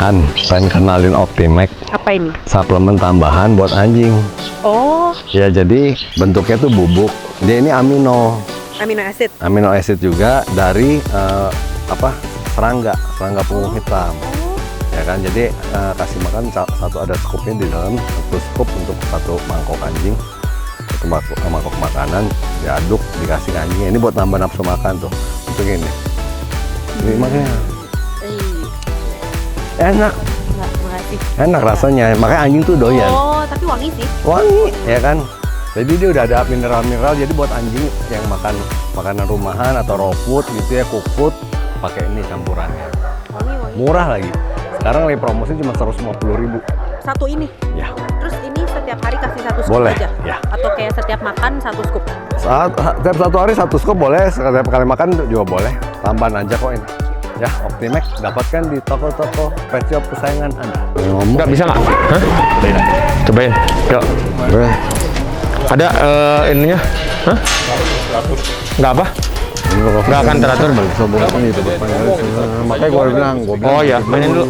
Han, pengen kenalin Optimax. Apa ini? Suplemen tambahan buat anjing. Oh, Ya jadi bentuknya tuh bubuk. Dia ini amino amino acid. juga dari serangga punggung hitam. Ya kan, jadi kasih makan satu, ada skupnya di dalam, satu skup untuk satu mangkok anjing, satu mangkok makanan, diaduk, dikasih ke anjing. Ini buat nambah nafsu makan tuh. Untuk ini makanya enak. Makasih. Enak rasanya, makanya anjing tuh doyan. Oh, tapi wangi sih. Wangi, ya kan? Jadi dia udah ada mineral-mineral, jadi buat anjing yang makan makanan rumahan atau raw food gitu ya, cook food, pakai ini campurannya. Wangi. Murah lagi. Sekarang lagi promosi cuma 150.000. Satu ini. Ya. Terus ini setiap hari kasih satu scoop Boleh, aja? ya. Atau kayak setiap makan satu scoop? Setiap satu hari satu scoop boleh, setiap kali makan juga boleh. Tambahan aja kok ini. Ya, Optimax dapatkan di toko-toko pet shop kesayangan Anda. Enggak bisa nggak? Hah? Cobain. Yuk. Ada ininya? Hah? Nggak apa? Nggak akan teratur. Makanya gue bilang. Oh ya, mainin dulu.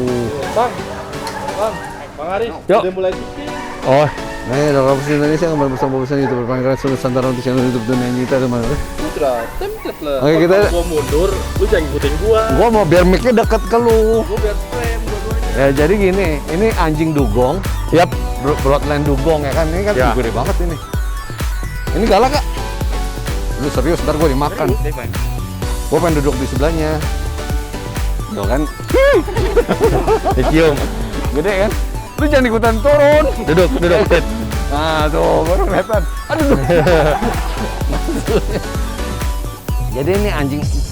Bang Aris, Yuk. udah mulai syuting. Oh, Nih, dalam Indonesia yang bersama-sama YouTuber Panggilan Nusantara untuk channel YouTube dunia kita teman. Putra, template lah. Oke, kita- Gua mundur, lu jangan ngikutin gua. Gua mau biar mic-nya deket ke lu. Gua biar frame dua-duanya. Ya jadi gini, ini anjing dugong, yap. Bloodline dugong ya kan, ini kan Ya. gede banget ini. Ini galak kak? Lu serius, ntar gue dimakan. Gue pengen duduk di sebelahnya. Tuh kan, Dicium. gede kan? Lu jangan ikutan turun. Duduk. Sit. Nah tuh, baru kelihatan. Aduh. Jadi ini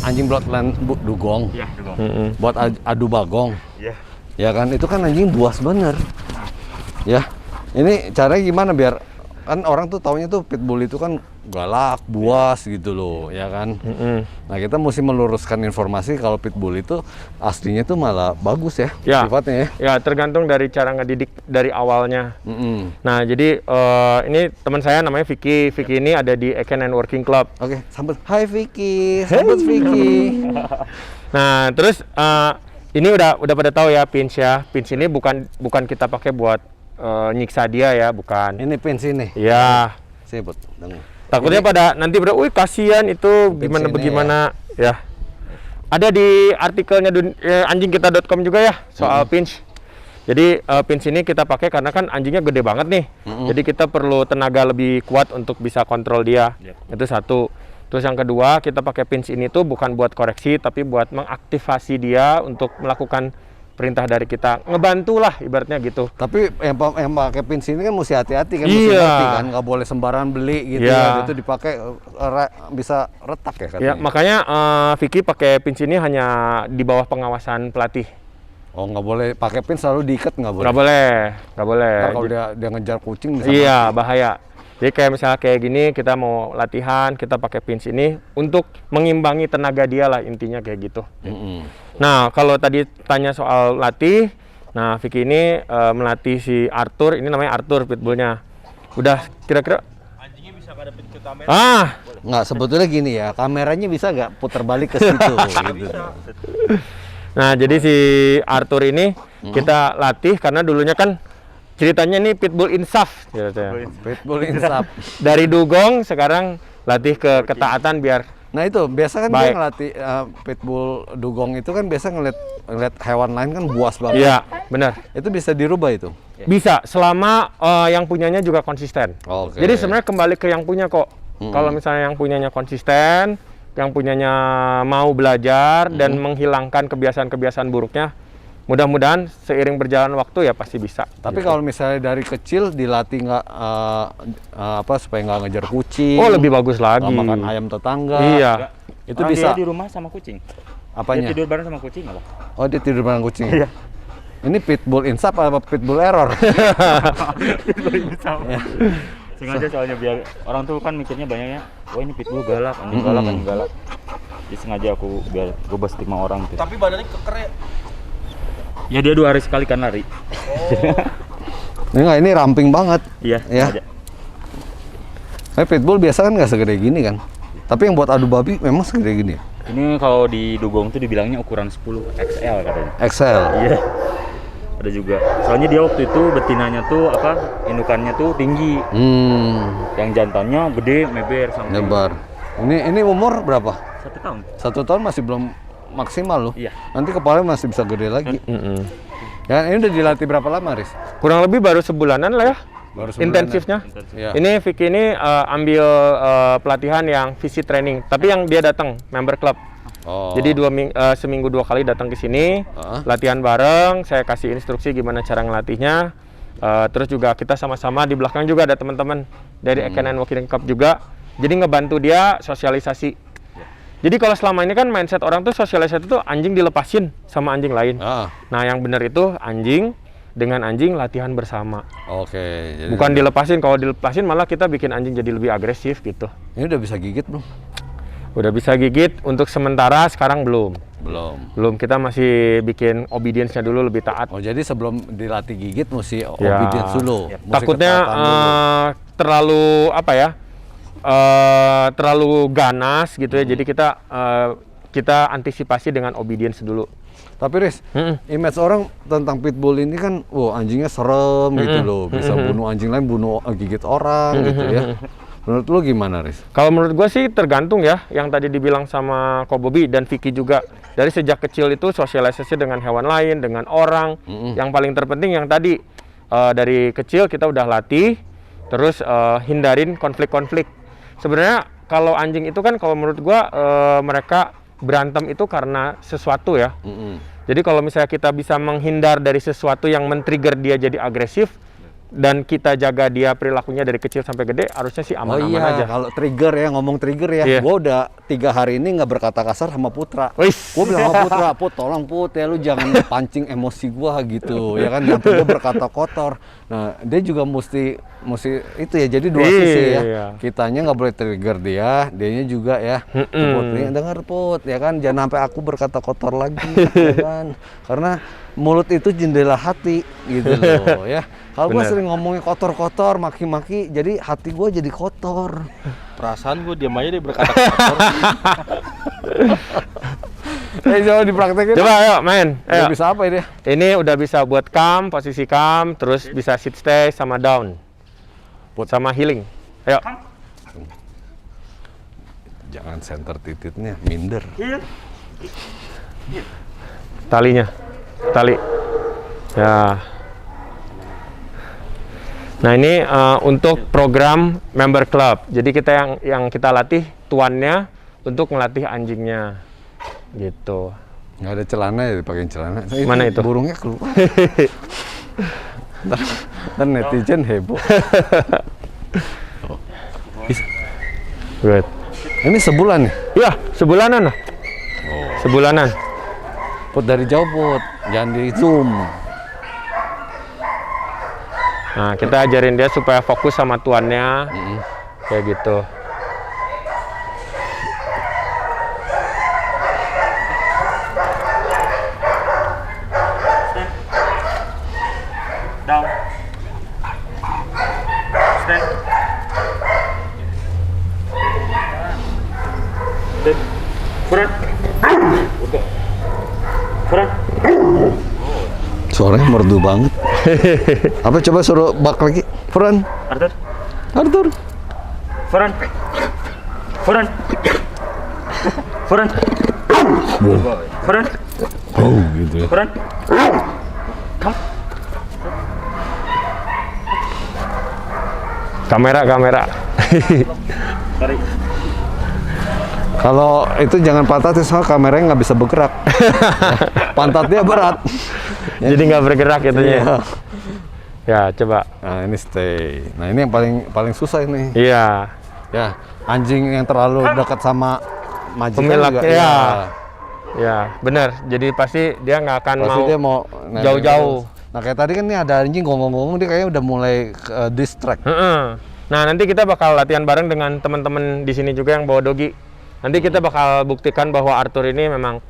anjing bloodline dugong. Iya, dulu. Buat adu bagong. Iya. Ya kan, itu kan anjing buas bener. Ya, ini caranya gimana biar kan orang tuh taunya tuh pitbull itu kan galak, buas gitu loh, ya kan. Nah kita mesti meluruskan informasi kalau pitbull itu aslinya tuh malah bagus ya, Ya. sifatnya ya. Ya, tergantung dari cara ngedidik dari awalnya. Mm-mm. Nah, jadi ini teman saya namanya Vicky. Vicky ini ada di Eken and Working Club. Oke, sambut. Hai Vicky, sambut Vicky. Nah, terus ini udah pada tahu ya pinch ya. Pinch ini bukan kita pakai buat nyiksa dia ya, bukan. Ini pins ini. Ya, Sibut. Dengar. takutnya pada nanti wih kasihan itu Pinch ini bagaimana ya. Ada di artikelnya anjingkita.com juga ya soal pinch. Jadi pinch ini kita pakai karena kan anjingnya gede banget nih. Jadi kita perlu tenaga lebih kuat untuk bisa kontrol dia. Itu satu. Terus yang kedua, kita pakai pinch ini tuh bukan buat koreksi tapi buat mengaktifasi dia untuk melakukan perintah dari kita, ngebantu lah ibaratnya gitu. Tapi yang pakai pins ini kan mesti hati-hati kan, Iya. mesti ngerti kan, nggak boleh sembarangan beli gitu ya. Iya. Itu dipakai bisa retak ya katanya. Ya makanya Vicky pakai pinch ini hanya di bawah pengawasan pelatih. Oh, nggak boleh pakai pin selalu diikat, nggak boleh. Nggak boleh. Ntar kalau dia ngejar kucing bisa Iya, bahaya. Jadi kayak misalnya kayak gini, kita mau latihan, kita pakai pinch ini untuk mengimbangi tenaga dia lah, intinya kayak gitu. Nah, kalau tadi tanya soal latih, nah Vicky ini melatih si Arthur, ini namanya Arthur pitbullnya. Udah kira-kira Anjingnya bisa ngadepin ke kamera. nggak, sebetulnya gini ya, kameranya bisa nggak putar balik ke situ gitu. Nah, jadi si Arthur ini kita latih karena dulunya kan ceritanya ini pitbull insaf ceritanya. Pitbull insaf. Dari dugong sekarang latih ke ketaatan biar Nah itu biasa kan Baik. dia ngelatih pitbull dugong itu kan biasa ngeliat hewan lain kan buas banget. iya, benar. Itu bisa dirubah itu. Bisa selama yang punyanya juga konsisten. Oke. Jadi sebenarnya kembali ke yang punya kok. Kalau misalnya yang punyanya konsisten, yang punyanya mau belajar dan menghilangkan kebiasaan-kebiasaan buruknya, mudah-mudahan seiring berjalan waktu ya pasti bisa. Tapi kalau misalnya dari kecil dilatih nggak supaya nggak ngejar kucing. Oh, lebih bagus lagi. nggak makan ayam tetangga. Iya. Itu Orang bisa. dia di rumah sama kucing. Apanya? Dia tidur bareng sama kucing malah. Oh, dia tidur bareng kucing. Iya. Ini pitbull insaf apa pitbull error? Sengaja soalnya biar orang tuh kan mikirnya banyaknya, wah ini pitbull galak, anjing galak, anjing galak. Jadi sengaja aku biar gue stigma orang tuh. Tapi badannya keker ya. Ya dia 2 hari sekali kan lari. Ini ramping banget. Iya. Ya. sengaja. Tapi pitbull biasa kan nggak segede gini kan. Tapi yang buat adu babi memang segede gini ya? Ini kalau di dugong tuh dibilangnya ukuran 10 XL katanya. XL. Iya. Ada juga. Soalnya dia waktu itu betinanya tuh apa? Indukannya tuh tinggi. Yang jantannya gede, meber sampai. Nyebar. Ini umur berapa? 1 tahun. 1 tahun masih belum maksimal loh. Iya. Nanti kepalanya masih bisa gede lagi. Ya, ini udah dilatih berapa lama, Riz? Kurang lebih baru sebulanan lah ya. Baru sebulan Intensifnya. Ya. Ini Vicky ini ambil pelatihan yang visit training, tapi yang dia datang member club. Oh. Jadi seminggu 2 kali datang ke sini, latihan bareng, saya kasih instruksi gimana cara ngelatihnya. Terus juga kita sama-sama di belakang juga ada teman-teman dari Eken Walking Cup juga. Jadi ngebantu dia sosialisasi. Jadi kalau selama ini kan mindset orang tuh sosialisasi itu anjing dilepasin sama anjing lain. Nah, yang benar itu anjing dengan anjing latihan bersama. Oke. Jadi Bukan dilepasin. Kalau dilepasin malah kita bikin anjing jadi lebih agresif gitu. ini udah bisa gigit belum? Udah bisa gigit untuk sementara, sekarang belum. Belum. Kita masih bikin obedience-nya dulu lebih taat. Oh, jadi sebelum dilatih gigit mesti Ya. obedience dulu. Mesti Takutnya ketaatan dulu. terlalu apa ya? Terlalu ganas gitu ya. Jadi kita antisipasi dengan obedience dulu. Tapi Riz, image orang tentang pitbull ini kan, anjingnya serem gitu loh, bisa bunuh anjing lain, gigit orang gitu ya. Menurut lu gimana, Riz? Kalau menurut gue sih tergantung ya, yang tadi dibilang sama Ko Bobby dan Vicky juga. Dari sejak kecil itu sosialisasi dengan hewan lain, dengan orang. Yang paling terpenting yang tadi, dari kecil kita udah latih, terus hindarin konflik-konflik. Sebenarnya kalau anjing itu kan kalau menurut gue mereka berantem itu karena sesuatu ya. Jadi kalau misalnya kita bisa menghindar dari sesuatu yang men-trigger dia jadi agresif, dan kita jaga dia perilakunya dari kecil sampai gede, harusnya sih aman-aman aja. Kalau trigger ya, ngomong trigger ya, gue udah 3 hari ini nggak berkata kasar sama Putra. Gue bilang sama Putra, Put, tolong Put ya, lu jangan pancing emosi gue gitu, ya kan, sampai gue berkata kotor. Nah, dia juga mesti itu ya, jadi dua sisi ya. Kitanya nggak boleh trigger dia, dianya juga ya. Put, dengar Put, ya kan, jangan sampai aku berkata kotor lagi, ya kan, karena mulut itu jendela hati gitu loh ya. Kalau gue sering ngomongnya kotor-kotor, maki-maki, jadi hati gue jadi kotor. Perasaan gue diam aja dia berkata kotor. Coba dipraktekin. Coba ayo main. Udah Ayo. bisa apa ini? Ini udah bisa buat calm, posisi calm, terus bisa sit stay sama down. Buat sama healing. Ayo. Jangan center titiknya, minder. Talinya. Tali. Ya. Nah, ini untuk program member club. Jadi kita yang kita latih tuannya untuk ngelatih anjingnya. Gitu. Nggak ada celana ya, dipakein celana. Mana itu? Burungnya keluar. Ntar netizen heboh. Good. Ini sebulan nih? Ya, sebulanan lah. Sebulanan. Put dari jauh Put, jangan di zoom. Nah, kita ajarin dia supaya fokus sama tuannya. Kayak gitu. Down. Stand. Stand. Front. Udah. Front. Suaranya merdu banget. Apa coba suruh bak lagi? Front. Arthur. Arthur. Front. Front. Front. Front. Oh gitu ya. Front. Come. Kamera. Tarik. Kalau itu jangan pantat, soalnya kameranya nggak bisa bergerak. Pantatnya berat. Jadi nggak bergerak itunya. Iya. Ya, coba. Nah ini stay. Nah ini yang paling susah ini. Iya. Ya, anjing yang terlalu dekat sama majikan Pemiliknya, juga. ya. Ya, benar. Jadi pasti dia nggak akan Pasti mau dia mau jauh-jauh. Nah kayak tadi kan nih ada anjing ngomong-ngomong, dia kayaknya udah mulai distract. Nah, nanti kita bakal latihan bareng dengan teman-teman di sini juga yang bawa dogi. Nanti kita bakal buktikan bahwa Arthur ini memang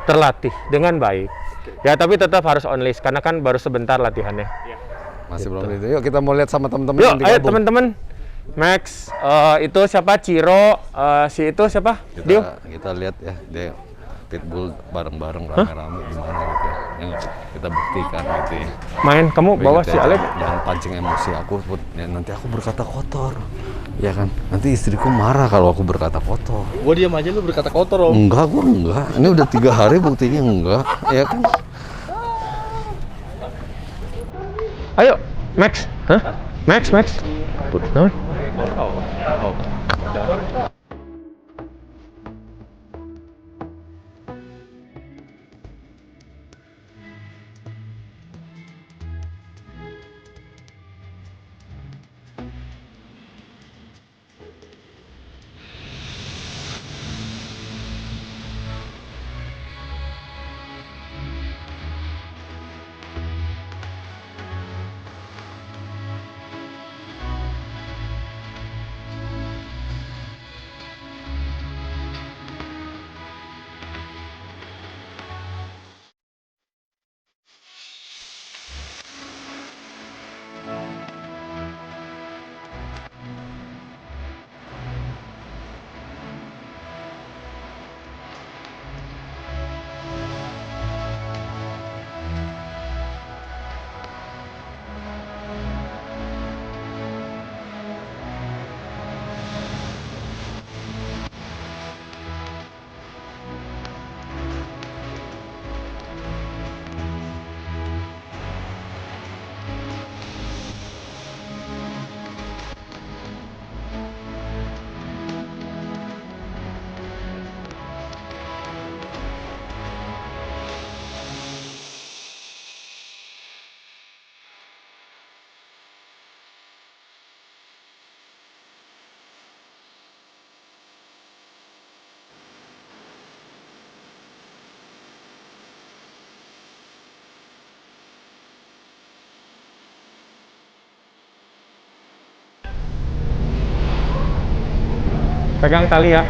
terlatih dengan baik. Ya, tapi tetap harus on leash karena kan baru sebentar latihannya. Masih belum itu. Yuk kita mau lihat sama teman-teman Yuk, yang ayo digabung. teman-teman. Max, itu siapa? Ciro, si itu siapa? Dio. Kita lihat ya. Dia pitbull bareng-bareng rame-rame gimana gitu ya. Yang kita buktikan gitu ya. Main, kamu Tapi bawa gitu si ya, Alek. jangan pancing emosi aku, Put. Ya, nanti aku berkata kotor. Ya kan? Nanti istriku marah kalau aku berkata kotor. Gua diam aja, lu berkata kotor, Om. Enggak, gua enggak. Ini udah 3 hari buktinya enggak. Ya kan? Ayo, Max. Hah? Max. Put, naon? Pegang tali ya.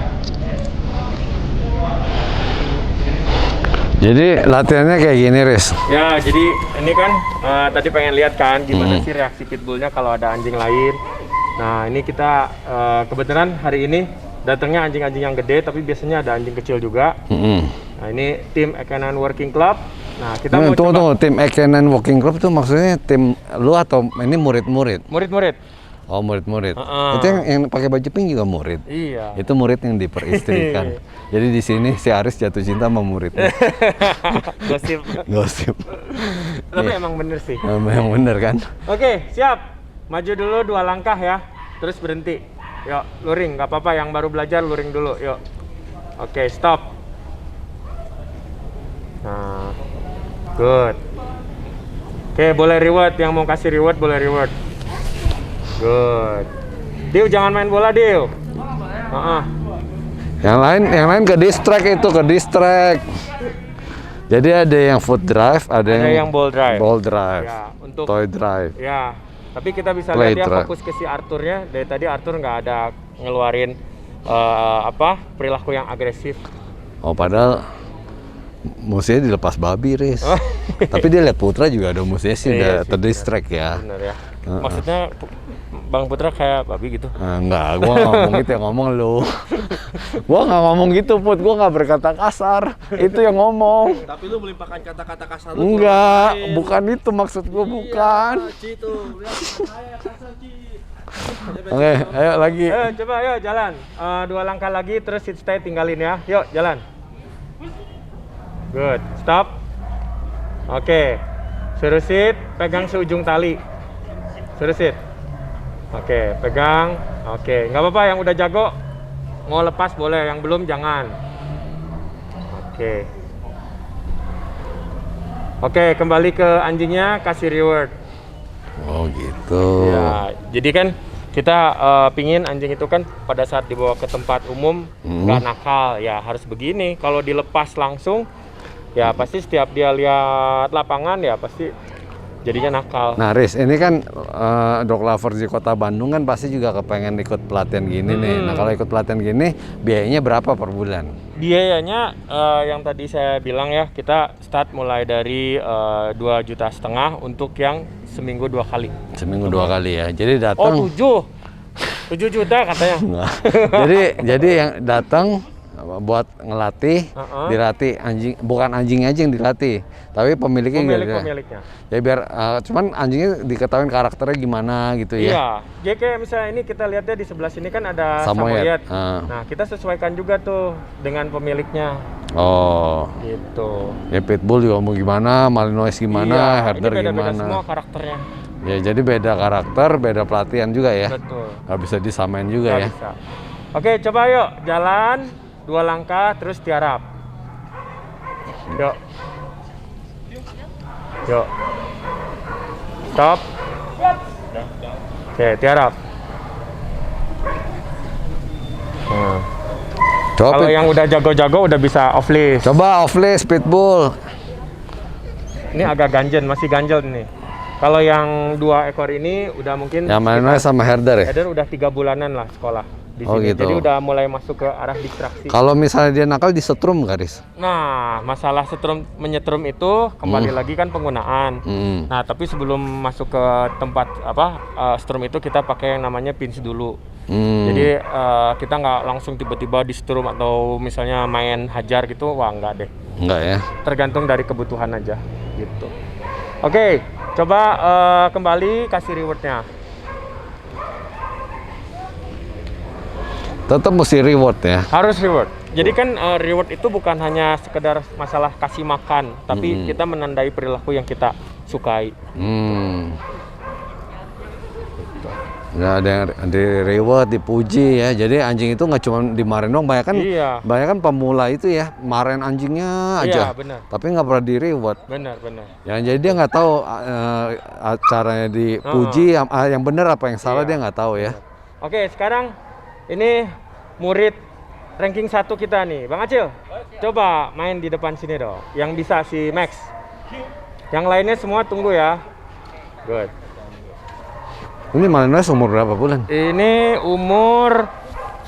Jadi latihannya kayak gini, Riz. Ya, jadi ini kan tadi pengen lihat kan gimana sih reaksi pitbullnya kalau ada anjing lain. Nah, ini kita kebetulan hari ini datangnya anjing-anjing yang gede, tapi biasanya ada anjing kecil juga. Nah, ini tim Ekanan Working Club. Nah, kita mau tunggu, tim Ekanan Working Club itu maksudnya tim lu atau ini murid-murid? Murid-murid. Oh, murid-murid. Itu yang pakai baju pink juga murid. Iya. Itu murid yang diperistrikan. Jadi di sini si Aris jatuh cinta sama muridnya. Gosip. Tapi emang bener sih. Yang bener kan? Oke, siap. Maju dulu 2 langkah ya. Terus berhenti. Yuk, luring. Gak apa-apa, yang baru belajar luring dulu. Yuk. Oke, stop. Nah, good. Oke, boleh reward. Yang mau kasih reward boleh reward. Good. Dio, jangan main bola, Dio. Yang lain ke distract. Jadi ada yang foot drive, ada yang ball drive. Ya, untuk toy drive. Ya, tapi kita bisa Play lihat ya drive. fokus ke si Arthurnya. Dari tadi Arthur nggak ada ngeluarin perilaku yang agresif. Oh, padahal musuhnya dilepas babi, Riz. Tapi dia lihat Putra juga ada musuhnya sih, udah terdistract ya. Bener ya. Maksudnya Bang Putra kayak babi gitu? Enggak, gua nggak ngomong gitu, yang ngomong lu. Gua nggak ngomong gitu, Put. Gua nggak berkata kasar. Itu yang ngomong. Tapi lu melimpahkan kata-kata kasar lu. Enggak, bukan itu maksud gua, bukan. Ci tuh, lihat saya kasar, Ci. Oke, ayo lagi. Ayo coba, yuk jalan. 2 langkah lagi, terus sit stay tinggalin ya. Yuk jalan. Good, stop. Oke, suruh sit, pegang seujung tali. Suruh sit. Oke, pegang. Oke, nggak apa-apa yang udah jago mau lepas boleh, yang belum jangan. Oke. Oke, kembali ke anjingnya, kasih reward. Oh gitu. Ya, jadi kan kita pingin anjing itu kan pada saat dibawa ke tempat umum nggak nakal, ya harus begini. Kalau dilepas langsung, ya pasti setiap dia lihat lapangan ya pasti jadinya nakal. Nah, Riz, ini kan dog lovers di Kota Bandung kan pasti juga kepengen ikut pelatihan gini nih. Nah, kalau ikut pelatihan gini, biayanya berapa per bulan? Biayanya yang tadi saya bilang ya, kita start mulai dari 2,5 juta untuk yang seminggu 2 kali. Seminggu 2 kali ya. Jadi datang. Oh, 7 juta katanya. Enggak. Jadi yang datang buat ngelatih, Heeh. dilatih anjing, bukan anjingnya aja yang dilatih, tapi pemiliknya juga. Pemiliknya. Ya biar cuman anjingnya diketahui karakternya gimana gitu ya. Iya, jadi kayak misalnya ini kita lihatnya di sebelah sini kan ada Samoyed. Samoyed. Nah, kita sesuaikan juga tuh dengan pemiliknya. Oh, Gitu. ya pitbull juga mau gimana, Malinois gimana, Iya, herder ini beda-beda gimana. semua karakternya. Ya jadi beda karakter, beda pelatihan juga ya. Betul. Gak bisa disamain juga Nggak ya. bisa. Oke, coba yuk jalan 2 langkah terus tiarap. Yuk. Yuk. Stop. Oke, tiarap. Nah. Coba, Kalau yang udah jago-jago udah bisa off leash. coba off leash pitbull. Ini agak ganjen, masih ganjel nih. Kalau yang 2 ekor ini udah mungkin Yang Malinois sama herder ya. Eder udah 3 bulanan lah sekolah di Oh, sini. gitu. Jadi udah mulai masuk ke arah distraksi. Kalau misalnya dia nakal disetrum garis. Nah, masalah setrum menyetrum itu kembali lagi kan penggunaan. Hmm. Nah, tapi sebelum masuk ke tempat strum itu kita pakai yang namanya pinch dulu. Hmm. Jadi kita nggak langsung tiba-tiba di strum atau misalnya main hajar gitu, wah nggak deh. Enggak ya. Tergantung dari kebutuhan aja gitu. Oke, coba kembali kasih rewardnya. Tetap mesti reward ya. Harus reward. Jadi kan reward itu bukan hanya sekedar masalah kasih makan, tapi kita menandai perilaku yang kita sukai. Hmm. Ya, ada yang di reward, dipuji ya. Jadi anjing itu nggak cuma dimarahin dong, banyak kan, Iya. banyak kan pemula itu ya, marahin anjingnya aja. Iya, benar. Tapi nggak pernah di reward. Benar. Ya, jadi dia nggak tahu caranya dipuji, yang benar apa yang salah Iya. dia nggak tahu ya. Oke, sekarang ini murid ranking 1 kita nih, Bang Acil. Coba main di depan sini dong. Yang bisa si Max. Yang lainnya semua tunggu ya. Good. Ini Malinois umur berapa bulan? Ini umur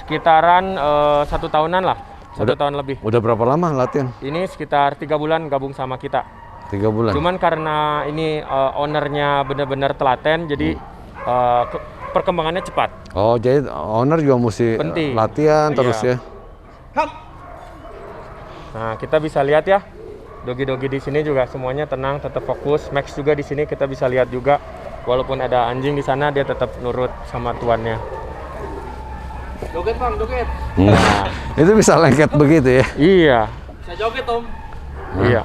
sekitaran 1 tahunan lah, 1 tahun lebih. Udah berapa lama latihan? Ini sekitar 3 bulan gabung sama kita. 3 bulan. Cuman karena ini ownernya benar-benar telaten, jadi perkembangannya cepat. Oh, jadi owner juga mesti Penting. latihan terus Iya. ya. Nah, kita bisa lihat ya, dogi-dogi di sini juga semuanya tenang, tetap fokus. Max juga di sini kita bisa lihat juga, walaupun ada anjing di sana dia tetap nurut sama tuannya. Joget bang, joget. Nah, itu bisa lengket begitu ya. Iya, Bisa joget om. iya.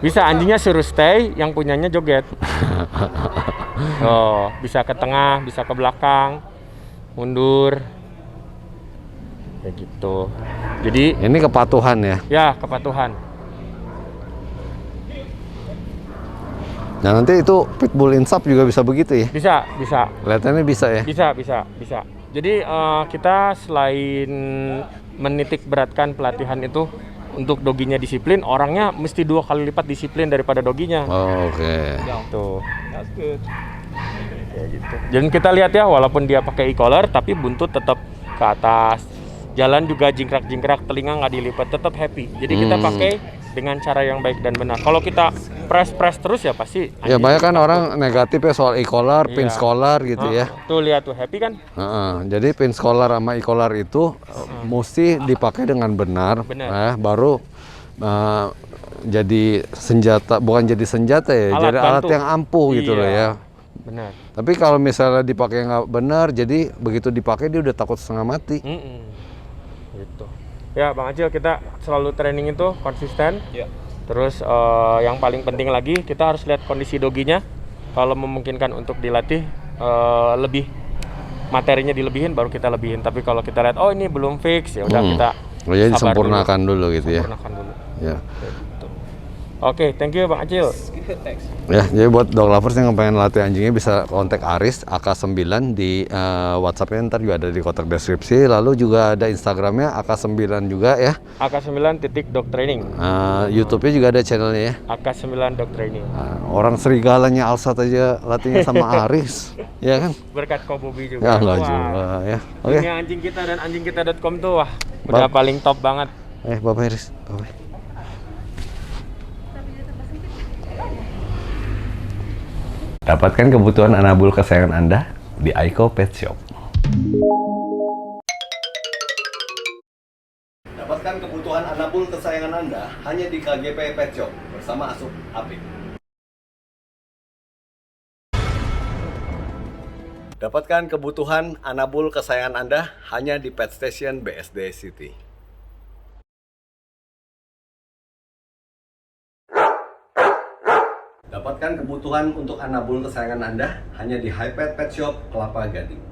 Bisa anjingnya suruh stay, yang punyanya joget. Oh, bisa ke tengah, bisa ke belakang, mundur, kayak gitu. Jadi Ini kepatuhan ya. ya kepatuhan. Nah, nanti itu pitbull insap juga bisa begitu ya. Bisa. Kelihatannya bisa ya. Bisa. Jadi kita selain menitik beratkan pelatihan itu untuk doginya disiplin, orangnya mesti 2 kali lipat disiplin daripada doginya. Oh, oke. Tuh, That's good. kayak gitu. Dan kita lihat ya, walaupun dia pakai e-collar, tapi buntut tetap ke atas. Jalan juga jingkrak-jingkrak, telinga nggak dilipat, tetap happy. Jadi kita pakai dengan cara yang baik dan benar. Kalau kita press terus ya pasti. Ya anjing banyak kan takut. orang negatif ya soal e-collar, pin Iya. collar gitu ya. Tuh lihat tuh happy kan? Jadi pin collar sama e-collar itu mesti dipakai dengan benar, Benar. baru jadi senjata, bukan jadi senjata ya, Alat jadi alat bantu. yang ampuh gitu loh Iya. ya. Benar. Tapi kalau misalnya dipakai nggak benar, jadi begitu dipakai dia udah takut setengah mati. Gitu. Ya Bang Acil, kita selalu training itu konsisten. Iya. Terus yang paling penting lagi kita harus lihat kondisi doginya. Kalau memungkinkan untuk dilatih lebih materinya dilebihin baru kita lebihin. Tapi kalau kita lihat oh ini belum fix ya udah kita Oh, jadi sabar disempurnakan dulu gitu ya. Sempurnakan dulu. Ya. Oke, thank you Bang Acil. Thanks. Ya, jadi buat dog lovers yang pengen latih anjingnya bisa kontak Aris AK9 di WhatsApp-nya, ntar juga ada di kotak deskripsi. Lalu juga ada Instagramnya AK9 juga ya. AK9.dog training. YouTube-nya juga ada channelnya ya. AK9 dog training. Orang serigalanya Alsat aja latihnya sama Aris, ya kan? Berkat Kobobi juga. Ya enggak Wah, juga ya. Oke. Dunia anjing kita dan anjingkita.com tuh wah udah paling top banget. Bapak Aris. Bye. Dapatkan kebutuhan anabul kesayangan Anda di Aiko Pet Shop. Dapatkan kebutuhan anabul kesayangan Anda hanya di KGP Pet Shop bersama Asup Apik. Dapatkan kebutuhan anabul kesayangan Anda hanya di Pet Station BSD City. Dapatkan kebutuhan untuk anabul kesayangan Anda hanya di Hypet Pet Shop Kelapa Gading.